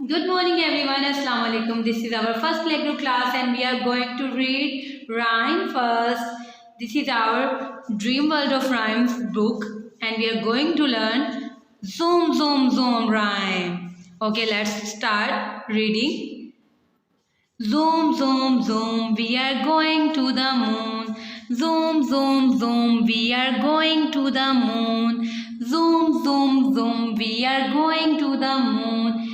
Good morning everyone. Assalamu alaikum. This is our first playgroup class and we are going to read rhyme first. This is our Dream World of Rhymes book and we are going to learn zoom zoom zoom rhyme. Okay, let's start reading. Zoom zoom zoom, we are going to the moon. Zoom zoom zoom, we are going to the moon. Zoom zoom zoom, we are going to the moon.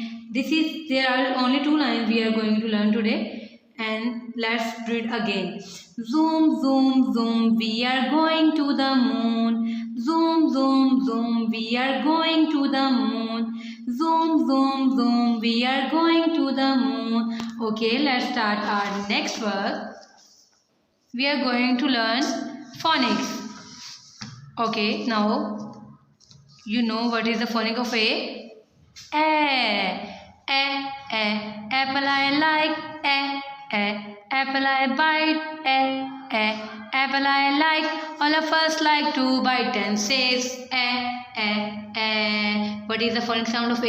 There are only two lines we are going to learn today, and let's read again. Zoom zoom zoom, we are going to the moon. Zoom zoom zoom, we are going to the moon. Zoom zoom zoom, we are going to the moon. Okay, let's start our next word. We are going to learn phonics. Okay, now you know what is the phonic of A? A. Apple I like. Apple I bite. Apple I like. All of us like to bite and says What is the phonic sound of A?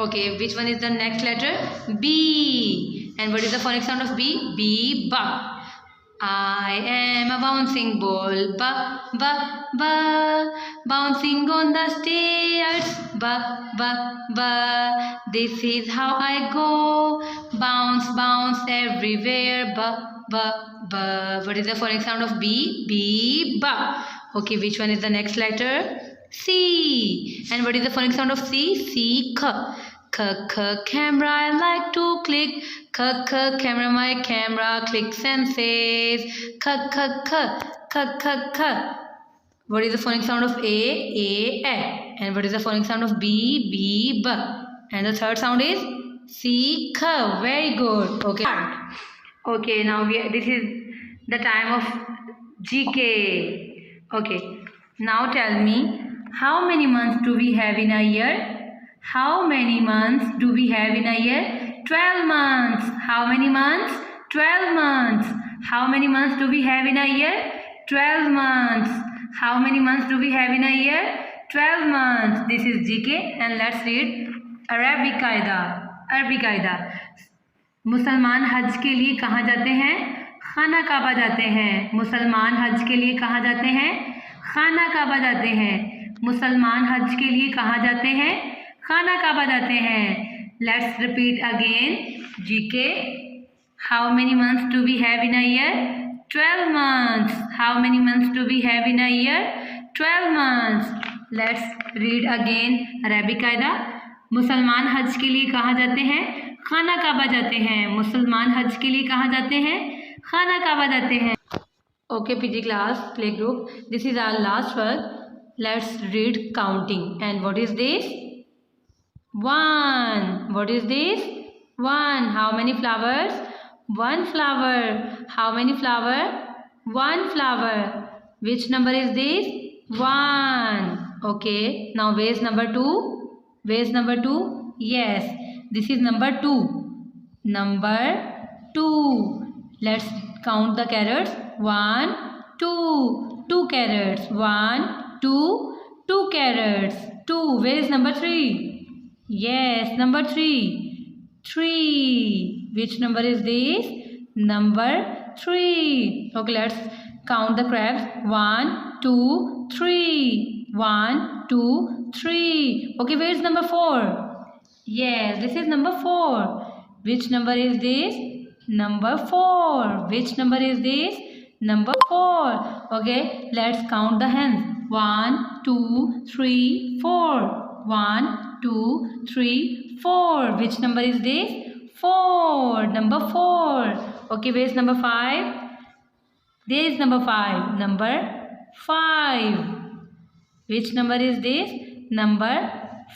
Okay, which one is the next letter? B. And what is the phonic sound of B? B. I am a bouncing ball, bouncing on the stairs, This is how I go, bounce, bounce everywhere, What is the phonic sound of B? B. Okay, which one is the next letter? C. And what is the phonic sound of C? C. Camera I like to click. Camera, my camera clicks and says What is the phonic sound of A? And what is the phonic sound of B? B. And the third sound is C. Very good. Okay, now this is the time of GK. Okay, now tell me, how many months do we have in a year? How many months do we have in a year? 12 months. How many months? 12 months. How many months do we have in a year? 12 months. How many months do we have in a year? 12 months. This is GK and let's read Arabic Qaida. मुसलमान हज के लिए कहाँ जाते हैं? खाना काबा जाते हैं. मुसलमान हज के लिए कहाँ जाते हैं? खाना काबा जाते हैं. मुसलमान हज के लिए कहाँ जाते हैं? खाना काबा जाते हैं. Let's repeat again. GK. How many months do we have in a year? 12 months. How many months do we have in a year? 12 months. Let's read again Arabic Qaida. मुसलमान हज के लिए कहाँ जाते हैं? खाना काबा जाते हैं. मुसलमान हज के लिए कहाँ जाते हैं? खाना काबा जाते हैं. Okay, PG class, playgroup. This is our last word. Let's read counting. And what is this? 1. What is this? 1. How many flowers? 1 flower. How many flower? 1 flower. Which number is this? 1. Okay. Now where is number 2? Where is number 2? Yes. This is number 2. Number 2. Let's count the carrots. 1, 2. 2 carrots. 1, 2. 2 carrots. 2. Where is number 3? Yes, number 3. 3. Which number is this? Number 3. Okay, let's count the crabs. 1, 2, 3. 1, 2, 3. Okay, where is number 4? Yes, this is number 4. Which number is this? Number 4. Which number is this? Number 4. Okay, let's count the hands. 1, 2, 3, 4. 1, 2, 3, 4. Which number is this? 4. Number 4. Okay, where is number 5? There is number 5. Number 5. Which number is this? Number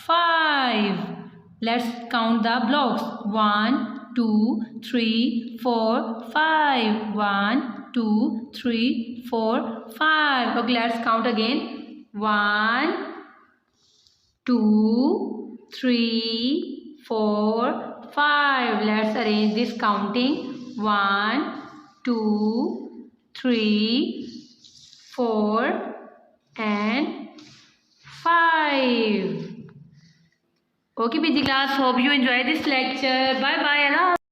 5. Let's count the blocks. 1, 2, 3, 4, 5. 1, 2, 3, 4, 5. Okay, let's count again. 1, 2, 3, 4, 5. Let's arrange this counting. 1, 2, 3, 4 and 5. Okay, busy class. Hope you enjoy this lecture. Bye bye. Allah